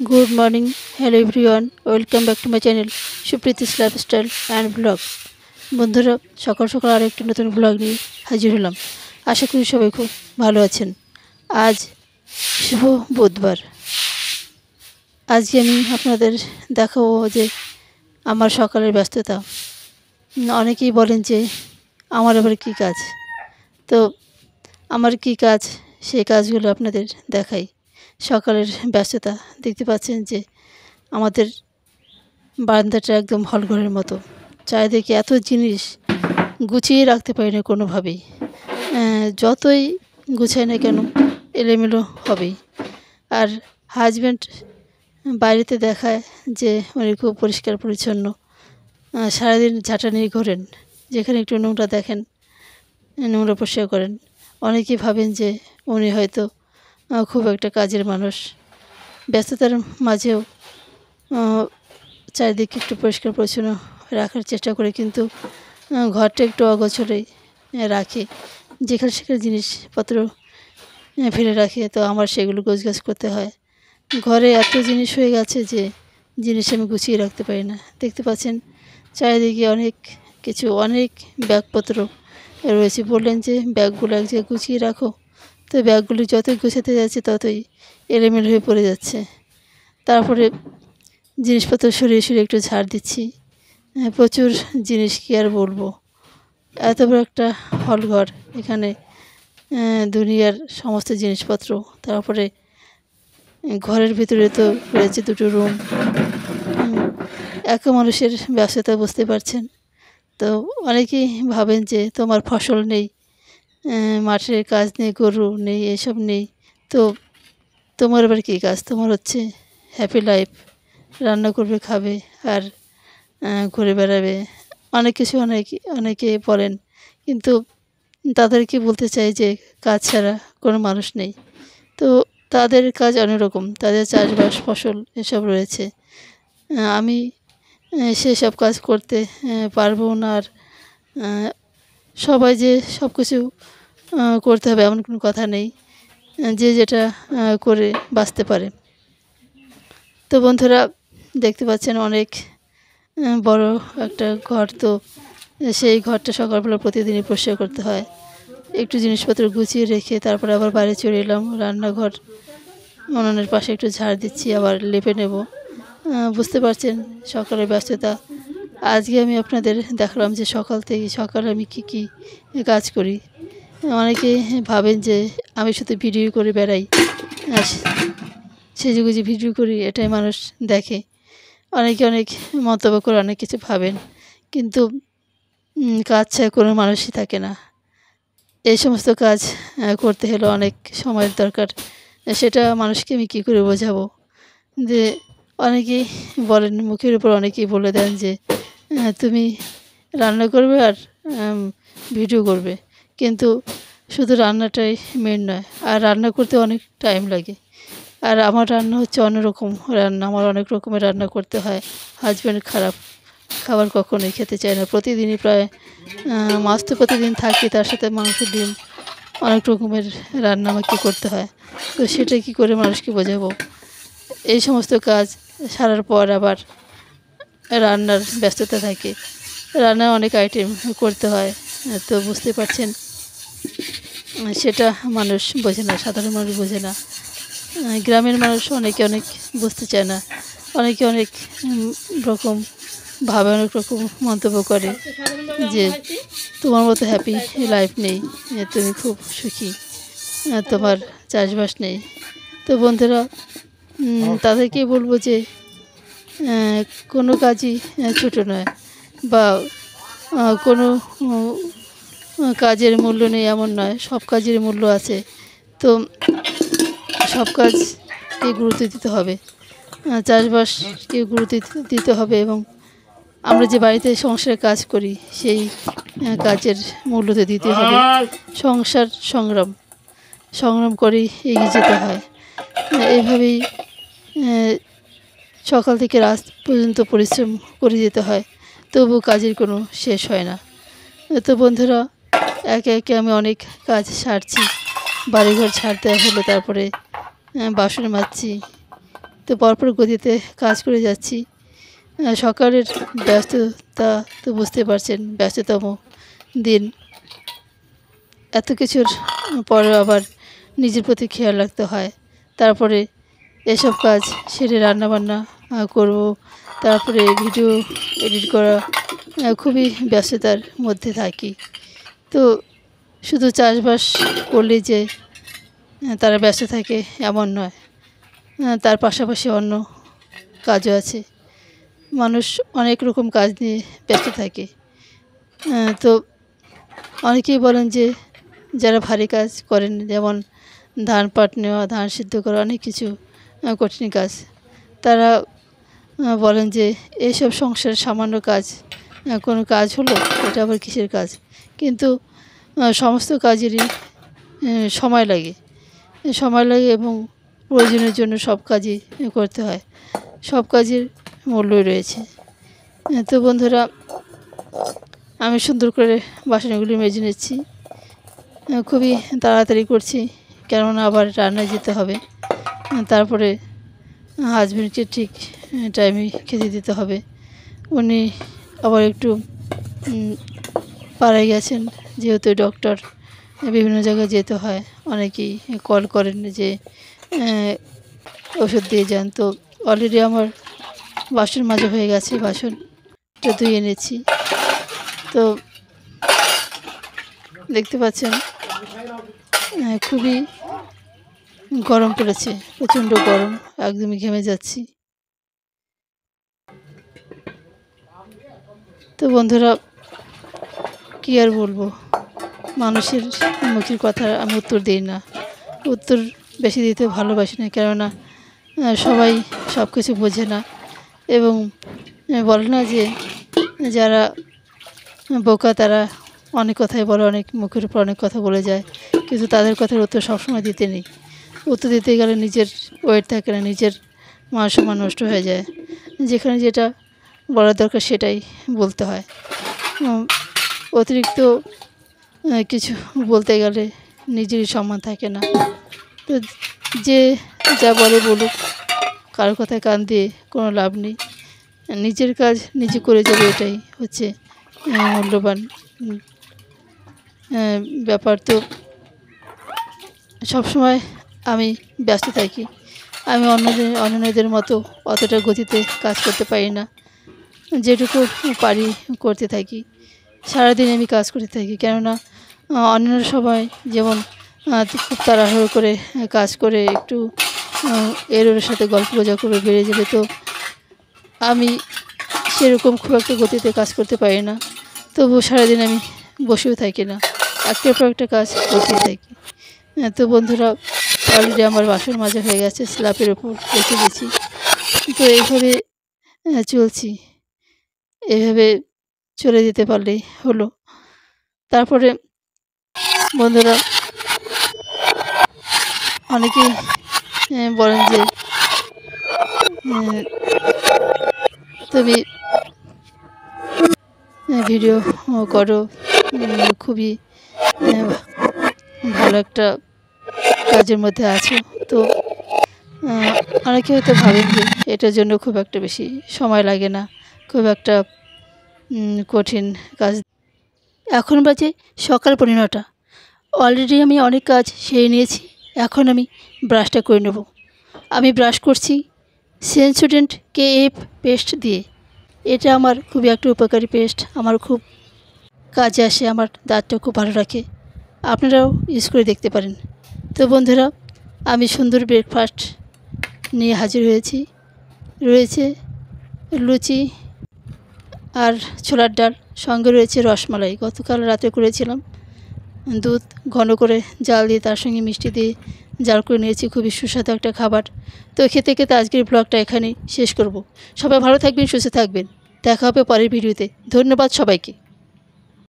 Good morning, hello everyone. Welcome back to my channel Supriti's lifestyle and blog. বন্ধুরা, সকাল সকাল আর একটি নতুন ব্লগ নিয়ে হাজির হলাম। আশা করি সবাই খুব ভালো আছেন। আজ শুভ বুধবার। আজকে আমি আপনাদের দেখাবো যে আমার সকালের ব্যস্ততা। অনেকেই বলেন যে আমার আবার কী কাজ। তো আমার কী কাজ সেই কাজগুলো আপনাদের দেখাই। সকালের ব্যস্ততা দেখতে পাচ্ছেন যে আমাদের বারান্দাটা একদম হলঘরের মতো। চারিদিকে এত জিনিস গুছিয়ে রাখতে পারি না কোনোভাবেই। যতই গুছাই না কেন এলোমেলো হবেই। আর হাজব্যান্ড বাইরেতে দেখায় যে উনি খুব পরিষ্কার পরিচ্ছন্ন, সারাদিন ঝাঁটা নিয়ে ঘোরেন, যেখানে একটু নোংরা দেখেন নোংরা পরিষ্কার করেন। অনেকেই ভাবেন যে উনি হয়তো খুব একটা কাজের মানুষ। ব্যস্ততার মাঝেও চারিদিকে একটু পরিষ্কার পরিচ্ছন্ন রাখার চেষ্টা করে, কিন্তু ঘরটা একটু অগোছলেই রাখে, যেখানে সেখানে জিনিসপত্র ফেলে রাখে। তো আমার সেগুলো গোছগাছ করতে হয়। ঘরে এত জিনিস হয়ে গেছে যে জিনিস আমি গুছিয়ে রাখতে পারি না। দেখতে পাচ্ছেন চারিদিকে অনেক কিছু, অনেক ব্যাগপত্র রয়েছে। বললেন যে ব্যাগগুলো এক জায়গায় গুছিয়ে রাখো, তো ব্যাগগুলি যতই গুছাতে যাচ্ছে ততই এলোমেলো হয়ে পড়ে যাচ্ছে। তারপরে জিনিসপত্র সরিয়ে সরিয়ে একটু ঝাড় দিচ্ছি। প্রচুর জিনিস, কী আর বলবো। এত বড় একটা হলঘর, এখানে দুনিয়ার সমস্ত জিনিসপত্র। তারপরে ঘরের ভিতরে তো রয়েছে দুটো রুম। একা মানুষের ব্যস্ততা বুঝতে পারছেন। তো অনেকেই ভাবেন যে তোমার ফসল নেই, মাঠের কাজ নেই, গরু নেই, এসব নেই, তো তোমার আবার কী কাজ? তোমার হচ্ছে হ্যাপি লাইফ, রান্না করবে, খাবে আর ঘুরে বেড়াবে। অনেক কিছু অনেকে বলেন, কিন্তু তাদেরকে বলতে চাই যে কাজ ছাড়া কোনো মানুষ নেই। তো তাদের কাজ অনেক রকম, তাদের চাষবাস ফসল এসব রয়েছে। আমি সেসব কাজ করতে পারবো না। আর সবাই যে সব কিছু করতে হবে এমন কোনো কথা নেই। যে যেটা করে বাঁচতে পারে। তো বন্ধুরা, দেখতে পাচ্ছেন অনেক বড় একটা ঘর। তো সেই ঘরটা সকালবেলা প্রতিদিনই পরিষ্কার করতে হয়। একটু জিনিসপত্র গুছিয়ে রেখে তারপরে আবার বাইরে চলে এলাম। রান্নাঘর উনুনের পাশে একটু ঝাড় দিচ্ছি, আবার লেপে নেব। বুঝতে পারছেন সকালের ব্যস্ততা। আজকে আমি আপনাদের দেখালাম যে সকালে আমি কী কাজ করি। অনেকে ভাবেন যে আমি শুধু ভিডিও করে বেড়াই, সেজেগুজে ভিডিও করি, এটাই মানুষ দেখে। অনেকে অনেক মন্তব্য করে অনেক কিছু ভাবেন, কিন্তু কাজ ছাড়া কোনো মানুষই থাকে না। এই সমস্ত কাজ করতে হলে অনেক সময়ের দরকার। সেটা মানুষকে আমি কী করে বোঝাবো? যে অনেকেই বলেন, মুখের উপর অনেকেই বলে দেন যে তুমি রান্না করবে আর ভিডিও করবে, কিন্তু শুধু রান্নাটাই মেন নয়, আর রান্না করতে অনেক টাইম লাগে। আর আমার রান্না হচ্ছে অন্যরকম রান্না, আমার অনেক রকমের রান্না করতে হয়। হাজব্যান্ড খারাপ খাবার কখনোই খেতে চায় না। প্রতিদিনই প্রায় মাছ তো প্রতিদিন থাকি, তার সাথে মাংস, ডিম, অনেক রকমের রান্না আমাকে করতে হয়। তো সেটা কী করে মানুষকে বোঝাবো? এই সমস্ত কাজ সারার পর আবার রান্নার ব্যস্ততা থাকে। রান্নার অনেক আইটেম করতে হয়। তো বুঝতে পারছেন সেটা মানুষ বোঝে না, সাধারণ মানুষ বোঝে না। গ্রামের মানুষ অনেকে অনেক বুঝতে চায় না। অনেকে অনেক রকম ভাবে, অনেক রকম মন্তব্য করে যে তোমার মতো হ্যাপি লাইফ নেই, তুমি খুব সুখী, তোমার চাষবাস নেই। তো বন্ধুরা, তাদেরকে বলবো যে কোনো কাজই ছোটো নয়, বা কোনো কাজের মূল্য নেই এমন নয়, সব কাজের মূল্য আছে। তো সব কাজকে গুরুত্ব দিতে হবে, চাষবাসকে গুরুত্ব দিতে হবে, এবং আমরা যে বাড়িতে সংসারে কাজ করি সেই কাজের মূল্য তো দিতে হবে। সংসার সংগ্রাম করে এগিয়ে যেতে হয়। এইভাবেই সকাল থেকে রাত পর্যন্ত পরিশ্রম করে যেতে হয়, তবু কাজের কোনো শেষ হয় না। তো বন্ধুরা, একে একে আমি অনেক কাজ সারছি। বাড়িঘর ছাড়তে হলো, তারপরে বাসন মাজছি, তো পরপর গতিতে কাজ করে যাচ্ছি। সকালের ব্যস্ততা তো বুঝতে পারছেন, ব্যস্ততম দিন। এত কিছুর পরে আবার নিজের প্রতি খেয়াল রাখতে হয়। তারপরে এসব কাজ সেরে রান্নাবান্না করব, তারপরে ভিডিও এডিট করা, খুবই ব্যস্ততার মধ্যে থাকি। তো শুধু চাষবাস করলেই যে তারা ব্যস্ত থাকে এমন নয়, তার পাশাপাশি অন্য কাজও আছে। মানুষ অনেক রকম কাজ নিয়ে ব্যস্ত থাকে। তো অনেকেই বলেন যে যারা ভারী কাজ করেন, যেমন ধান পাট নেওয়া, ধান সিদ্ধ করা, অনেক কিছু কঠিন কাজ, তারা বলেন যে এইসব সংসারের সামান্য কাজ, কোনো কাজ হলো, এটা আবার কিসের কাজ। কিন্তু সমস্ত কাজেরই সময় লাগে এবং প্রয়োজনের জন্য সব কাজই করতে হয়। সব কাজের মূল্যই রয়েছে। তো বন্ধুরা, আমি সুন্দর করে বাসনগুলি মেজে নিচ্ছি। খুবই তাড়াতাড়ি করছি, কেননা আবার রান্নায় যেতে হবে। তারপরে হাজব্যান্ডকে ঠিক টাইমে খেতে দিতে হবে। উনি আবার একটু পাড়ায় গেছেন, যেহেতু ডক্টর, বিভিন্ন জায়গায় যেতে হয়। অনেকেই কল করেন যে ওষুধ দিয়ে যান। তো অলরেডি আমার বাসন মাজা হয়ে গেছে, বাসনটা ধুয়ে এনেছি। তো দেখতে পাচ্ছেন খুবই গরম পড়েছে, প্রচণ্ড গরম, একদমই ঘেমে যাচ্ছি। তো বন্ধুরা, কী আর বলবো, মানুষের মুখের কথা আমি উত্তর দিই না, উত্তর বেশি দিতে ভালোবাসি না, কেননা সবাই সব কিছু বোঝে না। এবং বলে না যে যারা বোকা তারা অনেক কথাই বলে, অনেক মুখের উপর অনেক কথা বলে যায়, কিন্তু তাদের কথার উত্তর সবসময় দিতে নেই। উত্তর দিতে গেলে নিজের ওয়েট থাকে না, নিজের মান সম্মান নষ্ট হয়ে যায়। যেখানে যেটা বলার দরকার সেটাই বলতে হয়। অতিরিক্ত কিছু বলতে গেলে নিজেরই সম্মান থাকে না। তো যে যা বলে বলুক, কারোর কথায় কান দিয়ে কোনো লাভ নেই। নিজের কাজ নিজে করে যাবে, এটাই হচ্ছে মূল্যবান ব্যাপার। তো সবসময় আমি ব্যস্ত থাকি। আমি অন্যদের মতো অতটা গতিতে কাজ করতে পারি না, যেটুকু পারি করতে থাকি। সারাদিন আমি কাজ করতে থাকি, কেননা অন্যান্য সময় যেমন খুব তাড়াহুড়ো করে কাজ করে একটু এর সাথে গল্প গুজব করে বেরিয়ে যাবে। তো আমি সেরকম খুব একটা গতিতে কাজ করতে পারি না, তবু সারাদিন আমি বসেও থাকি না, একটার পর একটা কাজ করতেই থাকি। তো বন্ধুরা, অলরেডি আমার বাসন মাজা হয়ে গেছে, স্ল্যাপের ওপর রেখে দিয়েছি। তো এইভাবে চলছি, এভাবে চলে যেতে পারলেই হলো। তারপরে বন্ধুরা, অনেকেই বলেন যে তুমি ভিডিও করো, খুবই ভালো একটা কাজের মধ্যে আছো। তো অনেকে হয়তো ভাবেন যে এটার জন্য খুব একটা বেশি সময় লাগে না, খুব একটা কঠিন কাজ। এখন বাজে সকাল 9:30। অলরেডি আমি অনেক কাজ সেরে নিয়েছি। এখন আমি ব্রাশটা করে নেব। আমি ব্রাশ করছি সেনসোডেন্ট KF পেস্ট দিয়ে। এটা আমার খুবই একটা উপকারী পেস্ট, আমার খুব কাজে আসে, আমার দাঁতটা খুব ভালো রাখে। আপনারাও ইউজ করে দেখতে পারেন। তো বন্ধুরা, আমি সুন্দর ব্রেকফাস্ট নিয়ে হাজির হয়েছি। রয়েছে লুচি আর ছোলার ডাল, সঙ্গে রয়েছে রসমালাই। গতকাল রাতে করেছিলাম, দুধ ঘন করে জাল দিয়ে তার সঙ্গে মিষ্টি দিয়ে জাল করে নিয়েছি। খুবই সুস্বাদু একটা খাবার। তো খেতে খেতে আজকের ব্লগটা এখানেই শেষ করব। সবাই ভালো থাকবেন, সুস্থ থাকবেন। দেখা হবে পরের ভিডিওতে। ধন্যবাদ সবাইকে।